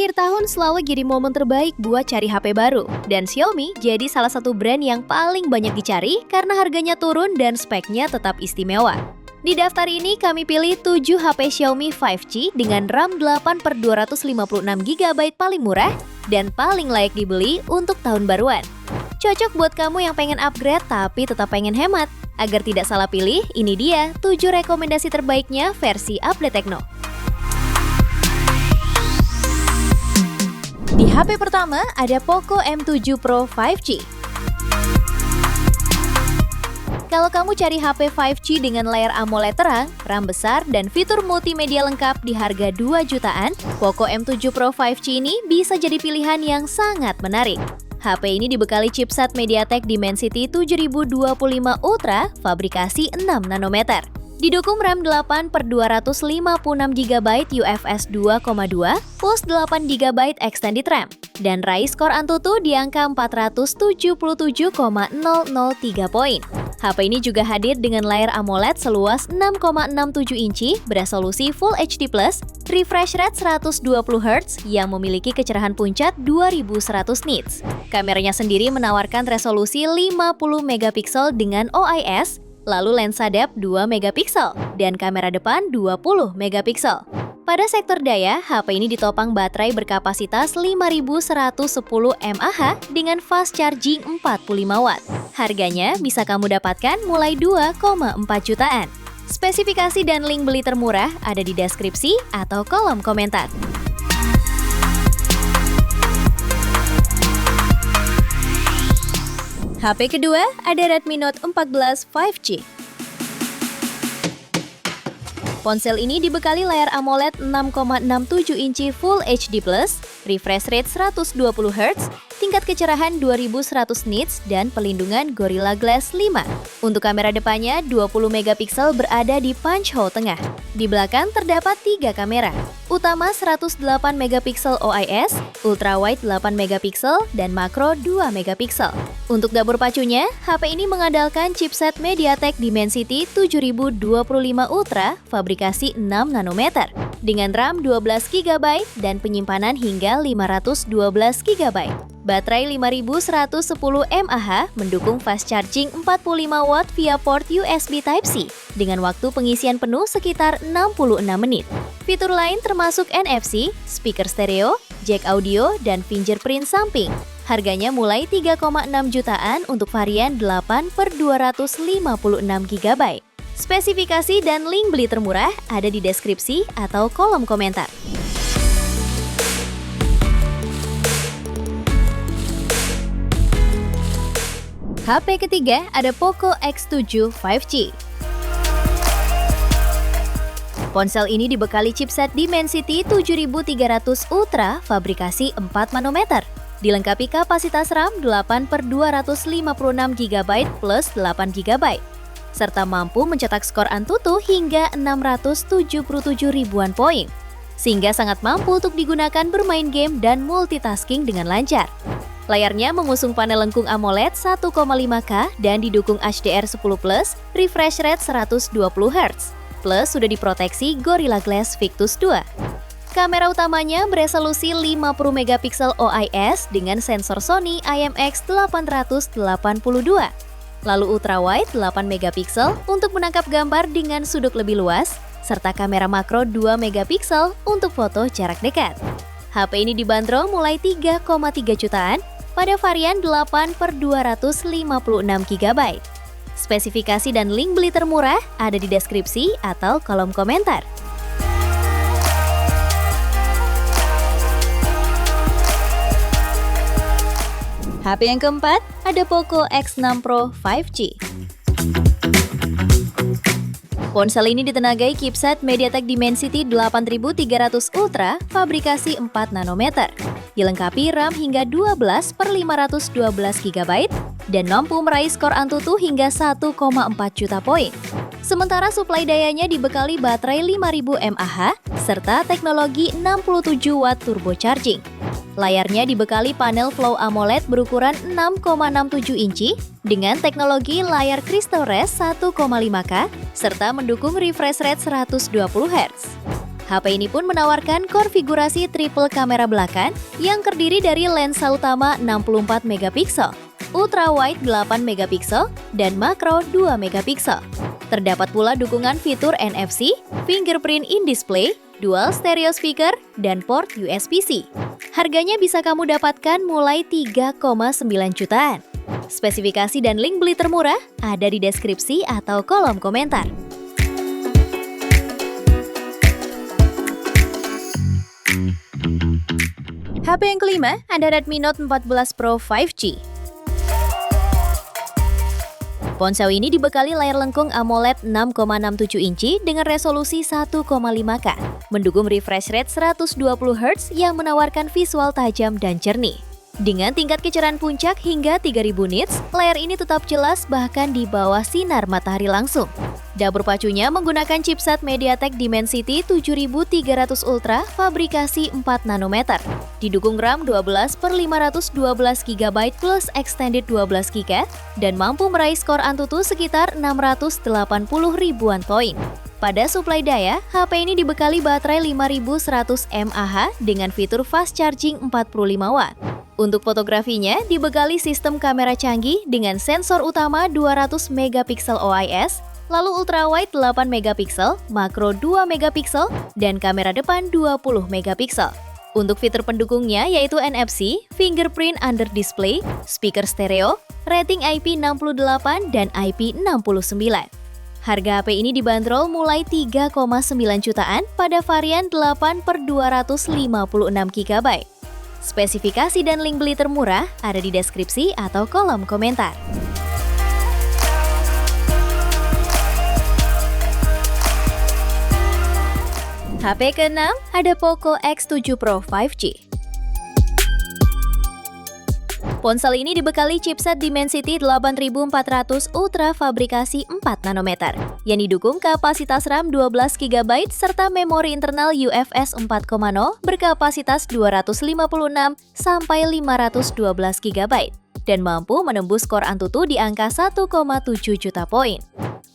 Akhir tahun selalu jadi momen terbaik buat cari HP baru. Dan Xiaomi jadi salah satu brand yang paling banyak dicari karena harganya turun dan speknya tetap istimewa. Di daftar ini kami pilih 7 HP Xiaomi 5G dengan RAM 8/256GB paling murah dan paling layak dibeli untuk tahun baruan. Cocok buat kamu yang pengen upgrade tapi tetap pengen hemat. Agar tidak salah pilih, ini dia 7 rekomendasi terbaiknya versi update Tecno. Di HP pertama ada Poco M7 Pro 5G. Kalau kamu cari HP 5G dengan layar AMOLED terang, RAM besar, dan fitur multimedia lengkap di harga 2 jutaan, Poco M7 Pro 5G ini bisa jadi pilihan yang sangat menarik. HP ini dibekali chipset MediaTek Dimensity 7025 Ultra, fabrikasi 6 nanometer. Didukung RAM 8/256GB UFS 2.2 plus 8GB extended RAM. Dan raih skor Antutu di angka 477,003 poin. HP ini juga hadir dengan layar AMOLED seluas 6,67 inci beresolusi Full HD+, refresh rate 120Hz yang memiliki kecerahan puncak 2100 nits. Kameranya sendiri menawarkan resolusi 50MP dengan OIS, lalu lensa depth 2MP dan kamera depan 20MP. Pada sektor daya, HP ini ditopang baterai berkapasitas 5110 mAh dengan fast charging 45 Watt. Harganya bisa kamu dapatkan mulai 2,4 jutaan. Spesifikasi dan link beli termurah ada di deskripsi atau kolom komentar. HP kedua ada Redmi Note 14 5G. Ponsel ini dibekali layar AMOLED 6,67 inci Full HD+, refresh rate 120Hz, tingkat kecerahan 2100 nits, dan pelindungan Gorilla Glass 5. Untuk kamera depannya, 20MP berada di punch hole tengah. Di belakang terdapat 3 kamera. Utama 108MP OIS, ultrawide 8MP, dan makro 2MP. Untuk dapur pacunya, HP ini mengandalkan chipset MediaTek Dimensity 7025 Ultra, fabrikasi 6 nanometer, dengan RAM 12GB dan penyimpanan hingga 512GB. Baterai 5110 mAh mendukung fast charging 45 Watt via port USB Type-C dengan waktu pengisian penuh sekitar 66 menit. Fitur lain termasuk NFC, speaker stereo, jack audio, dan fingerprint samping. Harganya mulai 3,6 jutaan untuk varian 8/256GB. Spesifikasi dan link beli termurah ada di deskripsi atau kolom komentar. HP ketiga ada Poco X7 5G. Ponsel ini dibekali chipset Dimensity 7300 Ultra, fabrikasi 4 nanometer. Dilengkapi kapasitas RAM 8/256GB plus 8GB. Serta mampu mencetak skor Antutu hingga 677 ribuan poin. Sehingga sangat mampu untuk digunakan bermain game dan multitasking dengan lancar. Layarnya mengusung panel lengkung AMOLED 1,5K dan didukung HDR10+, refresh rate 120Hz. Plus sudah diproteksi Gorilla Glass Victus 2. Kamera utamanya beresolusi 50MP OIS dengan sensor Sony IMX882. Lalu ultrawide 8MP untuk menangkap gambar dengan sudut lebih luas, serta kamera makro 2MP untuk foto jarak dekat. HP ini dibanderol mulai 3,3 jutaan pada varian 8/256GB. Spesifikasi dan link beli termurah ada di deskripsi atau kolom komentar. HP yang keempat ada Poco X6 Pro 5G. Ponsel ini ditenagai chipset MediaTek Dimensity 8300 Ultra, fabrikasi 4 nanometer. Dilengkapi RAM hingga 12/512GB dan mampu meraih skor Antutu hingga 1,4 juta poin. Sementara suplai dayanya dibekali baterai 5000 mAh serta teknologi 67 Watt turbo charging. Layarnya dibekali panel Flow AMOLED berukuran 6,67 inci dengan teknologi layar Crystal Res 1,5K serta mendukung refresh rate 120Hz. HP ini pun menawarkan konfigurasi triple kamera belakang yang terdiri dari lensa utama 64 megapiksel, ultra wide 8 megapiksel, dan makro 2 megapiksel. Terdapat pula dukungan fitur NFC, fingerprint in display, dual stereo speaker, dan port USB-C. Harganya bisa kamu dapatkan mulai 3,9 jutaan. Spesifikasi dan link beli termurah ada di deskripsi atau kolom komentar. HP yang kelima ada Redmi Note 14 Pro 5G. Ponsel ini dibekali layar lengkung AMOLED 6,67 inci dengan resolusi 1,5K, mendukung refresh rate 120 Hz yang menawarkan visual tajam dan jernih. Dengan tingkat kecerahan puncak hingga 3000 nits, layar ini tetap jelas bahkan di bawah sinar matahari langsung. Dapur pacunya menggunakan chipset MediaTek Dimensity 7300 Ultra fabrikasi 4 nanometer. Didukung RAM 12/512 GB plus extended 12 GB dan mampu meraih skor Antutu sekitar 680 ribuan poin. Pada suplai daya, HP ini dibekali baterai 5100 mAh dengan fitur fast charging 45 Watt. Untuk fotografinya, dibekali sistem kamera canggih dengan sensor utama 200 megapiksel OIS, lalu ultrawide 8 megapiksel, makro 2 megapiksel, dan kamera depan 20 megapiksel. Untuk fitur pendukungnya yaitu NFC, fingerprint under display, speaker stereo, rating IP68 dan IP69. Harga HP ini dibanderol mulai 3,9 jutaan pada varian 8/256 GB. Spesifikasi dan link beli termurah ada di deskripsi atau kolom komentar. HP ke-6 ada Poco X7 Pro 5G. Ponsel ini dibekali chipset Dimensity 8400 Ultra fabrikasi 4 nanometer yang didukung kapasitas RAM 12 GB serta memori internal UFS 4.0 berkapasitas 256 sampai 512 GB dan mampu menembus skor Antutu di angka 1,7 juta poin.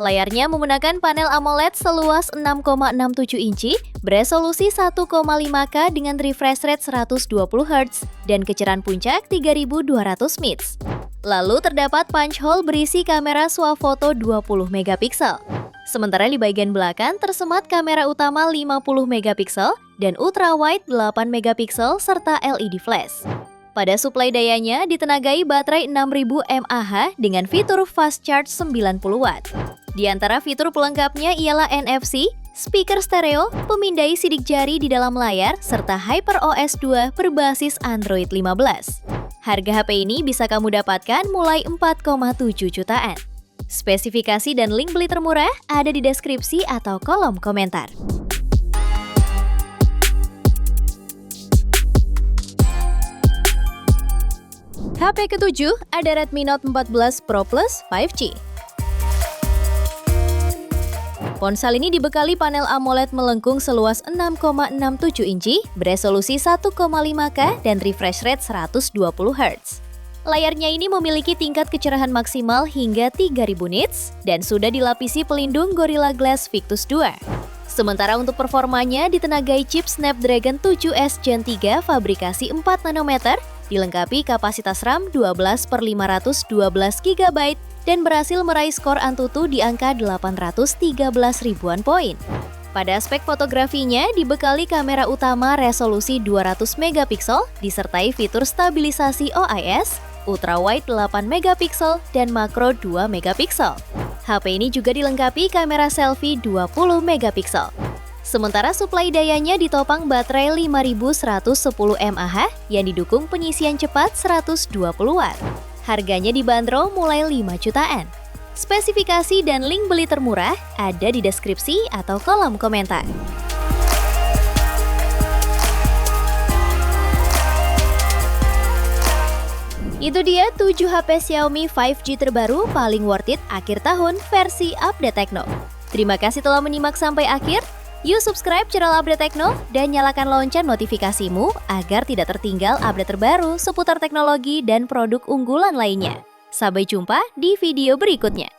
Layarnya menggunakan panel AMOLED seluas 6,67 inci, beresolusi 1,5K dengan refresh rate 120 Hz dan kecerahan puncak 3200 nits. Lalu terdapat punch hole berisi kamera swafoto 20 megapiksel. Sementara di bagian belakang tersemat kamera utama 50 megapiksel dan ultrawide 8 megapiksel serta LED flash. Pada suplai dayanya ditenagai baterai 6000 mAh dengan fitur fast charge 90 Watt. Di antara fitur pelengkapnya ialah NFC, speaker stereo, pemindai sidik jari di dalam layar, serta HyperOS 2 berbasis Android 15. Harga HP ini bisa kamu dapatkan mulai 4,7 jutaan. Spesifikasi dan link beli termurah ada di deskripsi atau kolom komentar. HP ke-7 ada Redmi Note 14 Pro Plus 5G. Ponsel ini dibekali panel AMOLED melengkung seluas 6,67 inci, beresolusi 1,5K dan refresh rate 120 Hz. Layarnya ini memiliki tingkat kecerahan maksimal hingga 3000 nits dan sudah dilapisi pelindung Gorilla Glass Victus 2. Sementara untuk performanya ditenagai chip Snapdragon 7S Gen 3 fabrikasi 4 nanometer, dilengkapi kapasitas RAM 12/512 GB dan berhasil meraih skor Antutu di angka 813 ribuan poin. Pada aspek fotografinya dibekali kamera utama resolusi 200 megapiksel disertai fitur stabilisasi OIS, ultrawide 8 megapiksel dan makro 2 megapiksel. HP ini juga dilengkapi kamera selfie 20 megapiksel. Sementara suplai dayanya ditopang baterai 5110 mAh yang didukung penyisian cepat 120 Watt. Harganya dibanderol mulai 5 jutaan. Spesifikasi dan link beli termurah ada di deskripsi atau kolom komentar. Itu dia 7 HP Xiaomi 5G terbaru paling worth it akhir tahun versi Update Tekno. Terima kasih telah menyimak sampai akhir. Yuk subscribe channel Update Tekno dan nyalakan lonceng notifikasimu agar tidak tertinggal update terbaru seputar teknologi dan produk unggulan lainnya. Sampai jumpa di video berikutnya.